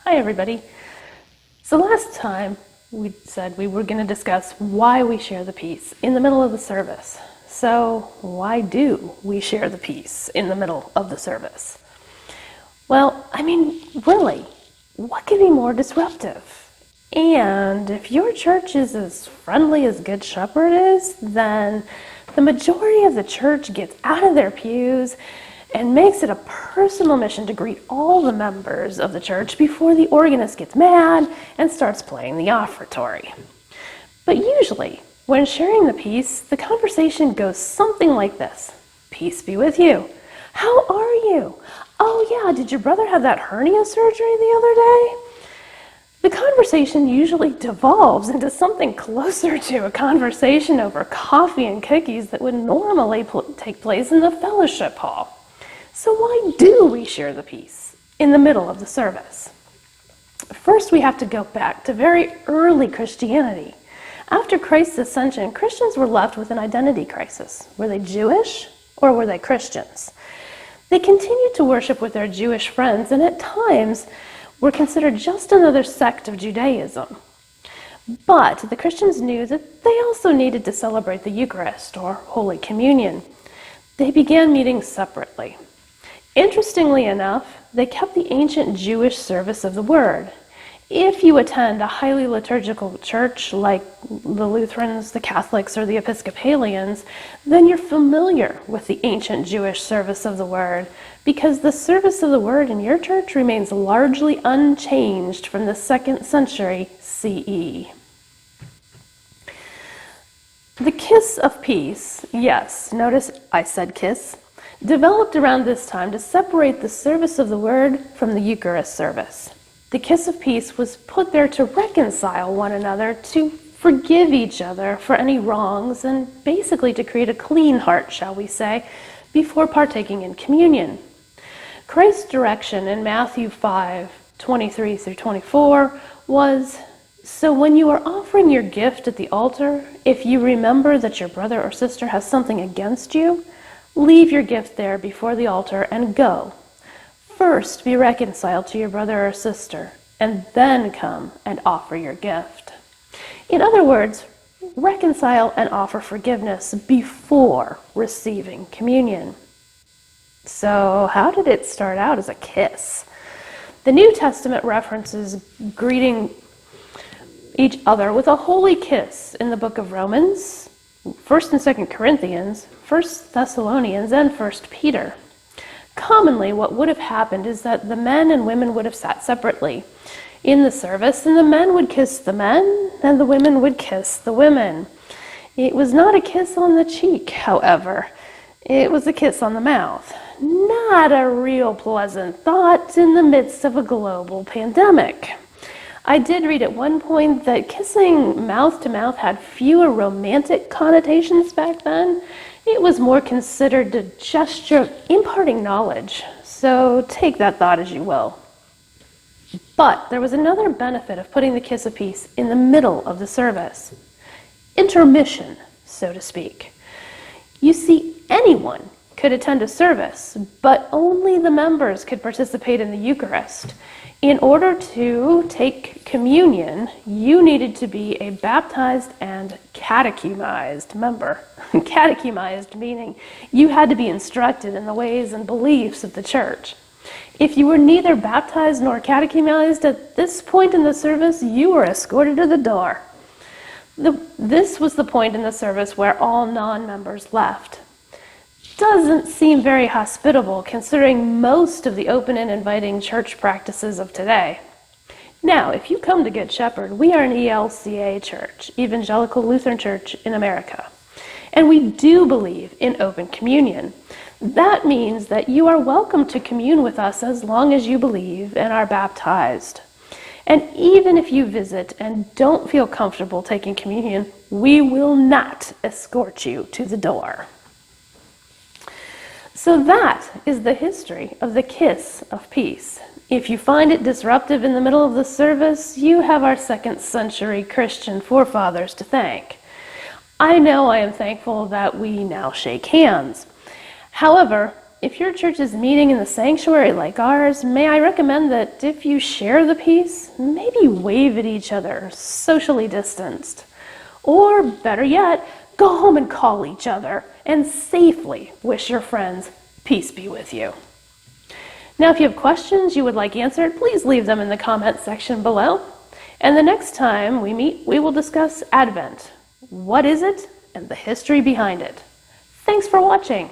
Hi everybody. So last time we said we were going to discuss why we share the peace in the middle of the service. So why do we share the peace in the middle of the service? Well, really, what could be more disruptive? And if your church is as friendly as Good Shepherd is, then the majority of the church gets out of their pews and makes it a personal mission to greet all the members of the church before the organist gets mad and starts playing the offertory. But usually, when sharing the peace, the conversation goes something like this. Peace be with you. How are you? Oh yeah, did your brother have that hernia surgery the other day? The conversation usually devolves into something closer to a conversation over coffee and cookies that would normally take place in the fellowship hall. So why do we share the peace in the middle of the service? First, we have to go back to very early Christianity. After Christ's ascension, Christians were left with an identity crisis. Were they Jewish or were they Christians? They continued to worship with their Jewish friends and at times were considered just another sect of Judaism. But the Christians knew that they also needed to celebrate the Eucharist or Holy Communion. They began meeting separately. Interestingly enough, they kept the ancient Jewish service of the Word. If you attend a highly liturgical church like the Lutherans, the Catholics, or the Episcopalians, then you're familiar with the ancient Jewish service of the Word because the service of the Word in your church remains largely unchanged from the 2nd century CE. The kiss of peace, yes, notice I said kiss, developed around this time to separate the service of the Word from the Eucharist service. The kiss of peace was put there to reconcile one another, to forgive each other for any wrongs, and basically to create a clean heart, shall we say, before partaking in communion. Christ's direction in Matthew 5:23 through 24 was, "So when you are offering your gift at the altar, if you remember that your brother or sister has something against you, leave your gift there before the altar and go. First be reconciled to your brother or sister, and then come and offer your gift." In other words, reconcile and offer forgiveness before receiving communion. So how did it start out as a kiss? The New Testament references greeting each other with a holy kiss in the book of Romans, 1st and 2nd Corinthians, 1st Thessalonians, and 1st Peter. Commonly, what would have happened is that the men and women would have sat separately in the service, and the men would kiss the men, and the women would kiss the women. It was not a kiss on the cheek, however. It was a kiss on the mouth. Not a real pleasant thought in the midst of a global pandemic. I did read at one point that kissing mouth to mouth had fewer romantic connotations back then. It was more considered a gesture of imparting knowledge, so take that thought as you will. But there was another benefit of putting the kiss of peace in the middle of the service. Intermission, so to speak. You see, anyone could attend a service, but only the members could participate in the Eucharist. In order to take communion, you needed to be a baptized and catechumized member. Catechumized meaning you had to be instructed in the ways and beliefs of the church. If you were neither baptized nor catechumized at this point in the service, you were escorted to the door. This was the point in the service where all non-members left. Doesn't seem very hospitable considering most of the open and inviting church practices of today. Now, if you come to Good Shepherd, we are an ELCA church, Evangelical Lutheran Church in America, and we do believe in open communion. That means that you are welcome to commune with us as long as you believe and are baptized. And even if you visit and don't feel comfortable taking communion, we will not escort you to the door. So that is the history of the kiss of peace. If you find it disruptive in the middle of the service, you have our 2nd century Christian forefathers to thank. I know I am thankful that we now shake hands. However, if your church is meeting in the sanctuary like ours, may I recommend that if you share the peace, maybe wave at each other, socially distanced. Or better yet, go home and call each other and safely wish your friends, peace be with you. Now, if you have questions you would like answered, please leave them in the comment section below. And the next time we meet, we will discuss Advent. What is it and the history behind it? Thanks for watching.